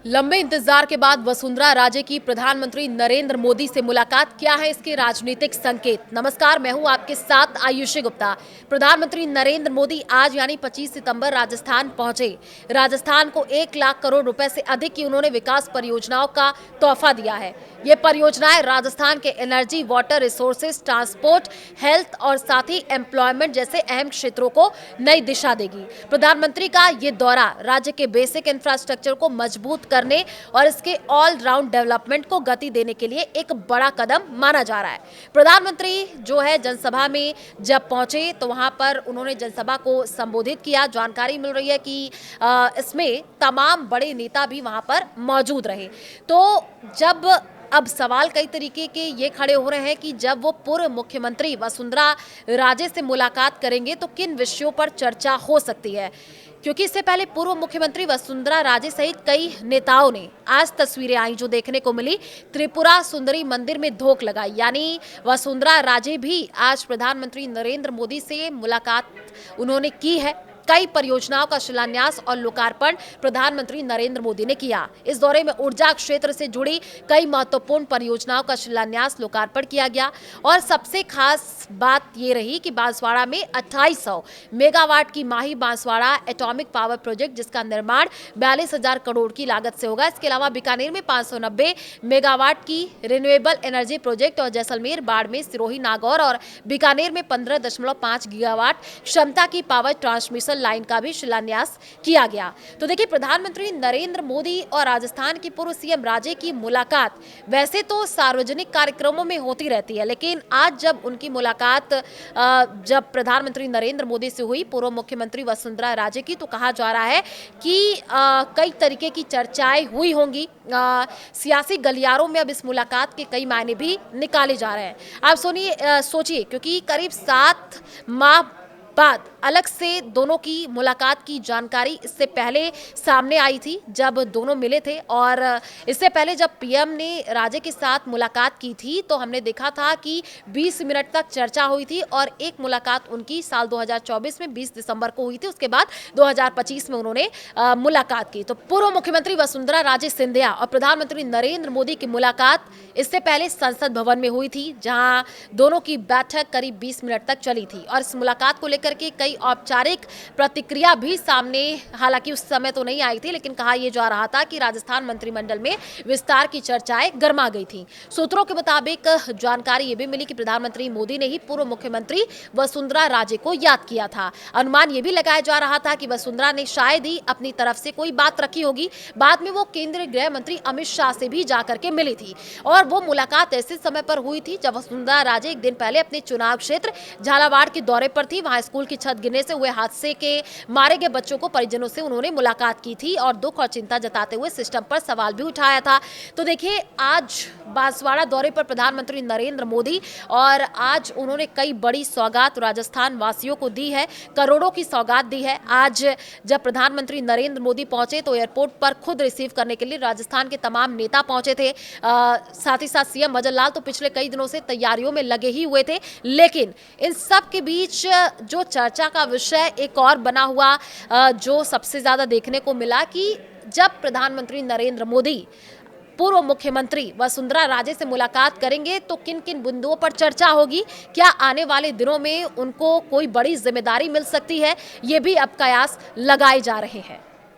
लंबे इंतजार के बाद वसुंधरा राजे की प्रधानमंत्री नरेंद्र मोदी से मुलाकात, क्या है इसके राजनीतिक संकेत। नमस्कार, मैं हूं आपके साथ आयुषी गुप्ता। प्रधानमंत्री नरेंद्र मोदी आज यानी 25 सितंबर राजस्थान पहुंचे। राजस्थान को 1 लाख करोड़ रुपए से अधिक की उन्होंने विकास परियोजनाओं का तोहफा दिया है। ये परियोजनाएं राजस्थान के energy, water resources, transport, health और साथ ही एम्प्लॉयमेंट जैसे अहम क्षेत्रों को नई दिशा देगी। प्रधानमंत्री का ये दौरा राज्य के बेसिक इंफ्रास्ट्रक्चर को मजबूत करने और इसके ऑल राउंड डेवलपमेंट को गति देने के लिए एक बड़ा कदम माना जा रहा है। प्रधानमंत्री जो है जनसभा में जब पहुंचे तो वहां पर उन्होंने जनसभा को संबोधित किया। जानकारी मिल रही है कि इसमें तमाम बड़े नेता भी वहां पर मौजूद रहे। तो जब अब सवाल कई तरीके के ये खड़े हो रहे हैं कि जब वो पूर्व मुख्यमंत्री वसुंधरा राजे से मुलाकात करेंगे तो किन विषयों पर चर्चा हो सकती है, क्योंकि इससे पहले पूर्व मुख्यमंत्री वसुंधरा राजे सहित कई नेताओं ने आज तस्वीरें आई जो देखने को मिली, त्रिपुरा सुंदरी मंदिर में धोख लगाई। यानी वसुंधरा राजे भी आज प्रधानमंत्री नरेंद्र मोदी से मुलाकात उन्होंने की है। कई परियोजनाओं का शिलान्यास और लोकार्पण प्रधानमंत्री नरेंद्र मोदी ने किया। इस दौरे में ऊर्जा क्षेत्र से जुड़ी कई महत्वपूर्ण परियोजनाओं का शिलान्यास, लोकार्पण किया गया और सबसे खास बात ये रही कि बांसवाड़ा में 2800 मेगावाट की माही बांसवाड़ा एटॉमिक पावर प्रोजेक्ट, जिसका निर्माण 42,000 करोड़ की लागत से होगा। इसके अलावा बीकानेर में 590 मेगावाट की रिन्यूएबल एनर्जी प्रोजेक्ट और जैसलमेर, बाड़मेर, सिरोही, नागौर और बीकानेर में 15.5 गीगावाट क्षमता की पावर ट्रांसमिशन लाइन का भी शिलान्यास किया गया। तो देखिए, प्रधानमंत्री नरेंद्र मोदी और राजस्थान की पूर्व सीएम राजे की मुलाकात वैसे तो सार्वजनिक कार्यक्रमों में होती रहती है, लेकिन आज जब उनकी मुलाकात जब प्रधानमंत्री नरेंद्र मोदी से हुई पूर्व मुख्यमंत्री वसुंधरा राजे की, तो कहा जा रहा है कि कई तरीके की चर्चाएं हुई होंगी। सियासी गलियारों में अब इस मुलाकात के कई मायने भी निकाले जा रहे हैं। आप सोचिए, क्योंकि करीब 7 माह बाद अलग से दोनों की मुलाकात की जानकारी इससे पहले सामने आई थी जब दोनों मिले थे। और इससे पहले जब पीएम ने राजे के साथ मुलाकात की थी तो हमने देखा था कि 20 मिनट तक चर्चा हुई थी और एक मुलाकात उनकी साल 2024 में 20 दिसंबर को हुई थी। उसके बाद 2025 में उन्होंने मुलाकात की। तो पूर्व मुख्यमंत्री वसुंधरा राजे सिंधिया और प्रधानमंत्री नरेंद्र मोदी की मुलाकात इससे पहले संसद भवन में हुई थी, जहां दोनों की बैठक करीब 20 मिनट तक चली थी। और इस मुलाकात को लेकर के कई औपचारिक प्रतिक्रिया भी सामने, हालांकि उस समय तो नहीं आई थी, लेकिन कहा यह जा रहा था कि राजस्थान मंत्रिमंडल में विस्तार की चर्चाएं गर्मा गई थी। सूत्रों के मुताबिक जानकारी यह भी मिली कि प्रधानमंत्री मोदी ने ही पूर्व मुख्यमंत्री वसुंधरा राजे को याद किया था। अनुमान यह भी लगाया जा रहा था कि वसुंधरा ने शायद ही अपनी तरफ से कोई बात रखी होगी। बाद में वो केंद्रीय गृह मंत्री अमित शाह से भी जाकर के मिली थी और वो मुलाकात ऐसे समय पर हुई थी जब वसुंधरा राजे एक दिन पहले अपने चुनाव क्षेत्र झालावाड़ के दौरे पर थी। वहां स्कूल की छत गिरने से हुए हादसे के मारे गए बच्चों को परिजनों से उन्होंने मुलाकात की थी और दुख और चिंता जताते हुए सिस्टम पर सवाल भी उठाया था। तो देखिए, आज बांसवाड़ा दौरे पर प्रधानमंत्री नरेंद्र मोदी और आज उन्होंने कई बड़ी सौगात राजस्थान वासियों को दी है, करोड़ों की सौगात दी है। आज जब प्रधानमंत्री नरेंद्र मोदी पहुंचे तो एयरपोर्ट पर खुद रिसीव करने के लिए राजस्थान के तमाम नेता पहुंचे थे। साथ ही साथ सीएम भजन लाल तो पिछले कई दिनों से तैयारियों में लगे ही हुए थे। लेकिन इन सब के बीच जो चर्चा का विषय एक और बना हुआ, जो सबसे ज्यादा देखने को मिला कि जब प्रधानमंत्री नरेंद्र मोदी पूर्व मुख्यमंत्री वसुंधरा राजे से मुलाकात करेंगे तो किन किन बिंदुओं पर चर्चा होगी, क्या आने वाले दिनों में उनको कोई बड़ी जिम्मेदारी मिल सकती है, ये भी अब कयास लगाए जा रहे हैं।